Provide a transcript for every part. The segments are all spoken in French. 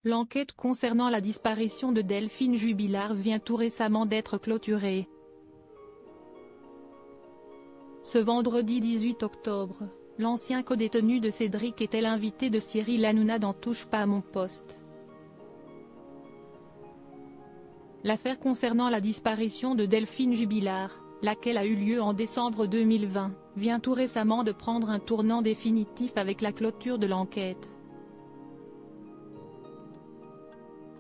L'enquête concernant la disparition de Delphine Jubilard vient tout récemment d'être clôturée. Ce vendredi 18 octobre, l'ancien codétenu de Cédric était l'invité de Cyril Hanouna dans Touche pas à mon poste. L'affaire concernant la disparition de Delphine Jubilard, laquelle a eu lieu en décembre 2020, vient tout récemment de prendre un tournant définitif avec la clôture de l'enquête.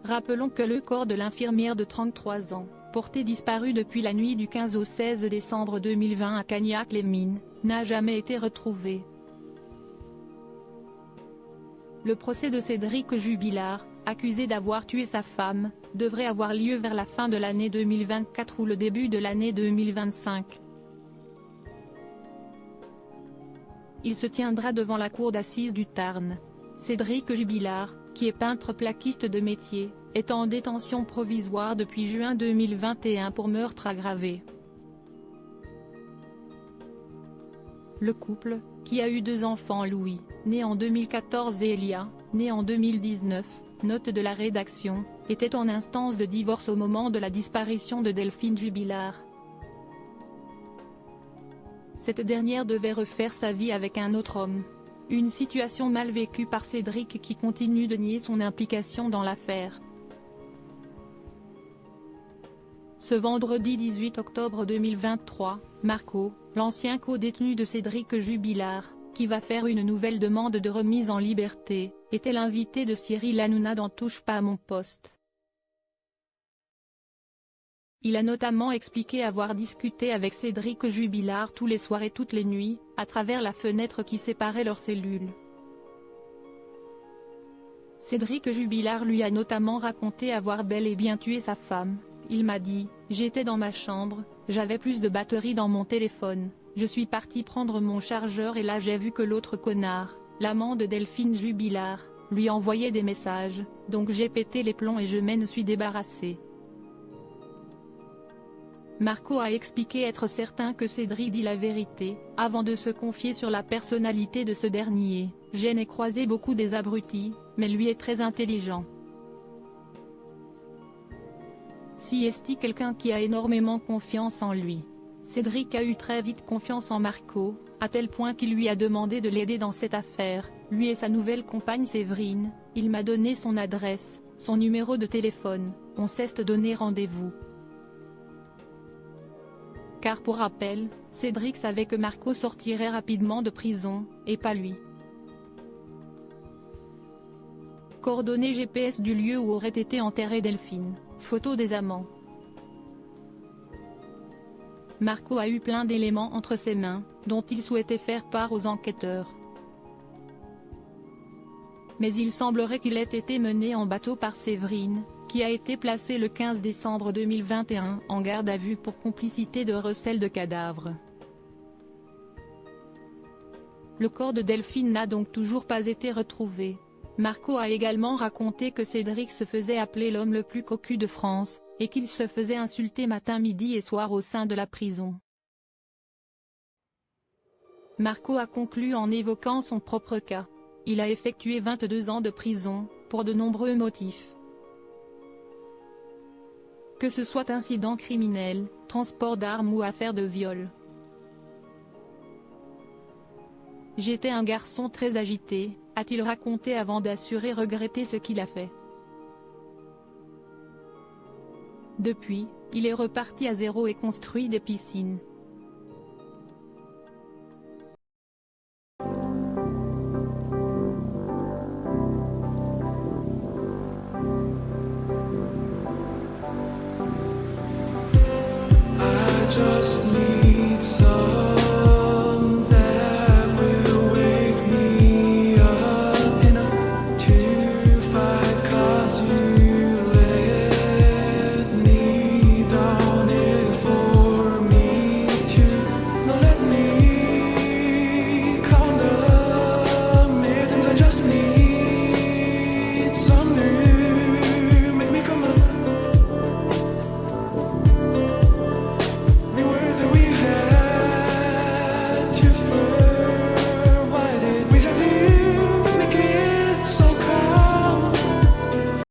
Rappelons que le corps de l'infirmière de 33 ans, porté disparu depuis la nuit du 15 au 16 décembre 2020 à Cagnac-les-Mines, n'a jamais été retrouvé. Le procès de Cédric Jubilard, accusé d'avoir tué sa femme, devrait avoir lieu vers la fin de l'année 2024 ou le début de l'année 2025. Il se tiendra devant la cour d'assises du Tarn. Cédric Jubilard, qui est peintre plaquiste de métier, est en détention provisoire depuis juin 2021 pour meurtre aggravé. Le couple, qui a eu 2 enfants, Louis, né en 2014 et Elia, né en 2019, note de la rédaction, était en instance de divorce au moment de la disparition de Delphine Jubilard. Cette dernière devait refaire sa vie avec un autre homme. Une situation mal vécue par Cédric qui continue de nier son implication dans l'affaire. Ce vendredi 18 octobre 2023, Marco, l'ancien codétenu de Cédric Jubilard, qui va faire une nouvelle demande de remise en liberté, était l'invité de Cyril Hanouna dans Touche pas à mon poste. Il a notamment expliqué avoir discuté avec Cédric Jubilard tous les soirs et toutes les nuits, à travers la fenêtre qui séparait leurs cellules. Cédric Jubilard lui a notamment raconté avoir bel et bien tué sa femme. Il m'a dit « J'étais dans ma chambre, j'avais plus de batterie dans mon téléphone, je suis parti prendre mon chargeur et là j'ai vu que l'autre connard, l'amant de Delphine Jubilard, lui envoyait des messages, donc j'ai pété les plombs et je m'en suis débarrassé. » Marco a expliqué être certain que Cédric dit la vérité, avant de se confier sur la personnalité de ce dernier. « Je n'ai croisé beaucoup des abrutis, mais lui est très intelligent. Si est quelqu'un qui a énormément confiance en lui. » Cédric a eu très vite confiance en Marco, à tel point qu'il lui a demandé de l'aider dans cette affaire, lui et sa nouvelle compagne Séverine. Il m'a donné son adresse, son numéro de téléphone, on s'est donné rendez-vous. Car pour rappel, Cédric savait que Marco sortirait rapidement de prison, et pas lui. Coordonnées GPS du lieu où aurait été enterrée Delphine, photos des amants. Marco a eu plein d'éléments entre ses mains, dont il souhaitait faire part aux enquêteurs. Mais il semblerait qu'il ait été mené en bateau par Séverine, qui a été placée le 15 décembre 2021 en garde à vue pour complicité de recel de cadavres. Le corps de Delphine n'a donc toujours pas été retrouvé. Marco a également raconté que Cédric se faisait appeler l'homme le plus cocu de France, et qu'il se faisait insulter matin, midi et soir au sein de la prison. Marco a conclu en évoquant son propre cas. Il a effectué 22 ans de prison, pour de nombreux motifs. Que ce soit incident criminel, transport d'armes ou affaire de viol. J'étais un garçon très agité, a-t-il raconté avant d'assurer regretter ce qu'il a fait. Depuis, il est reparti à zéro et construit des piscines.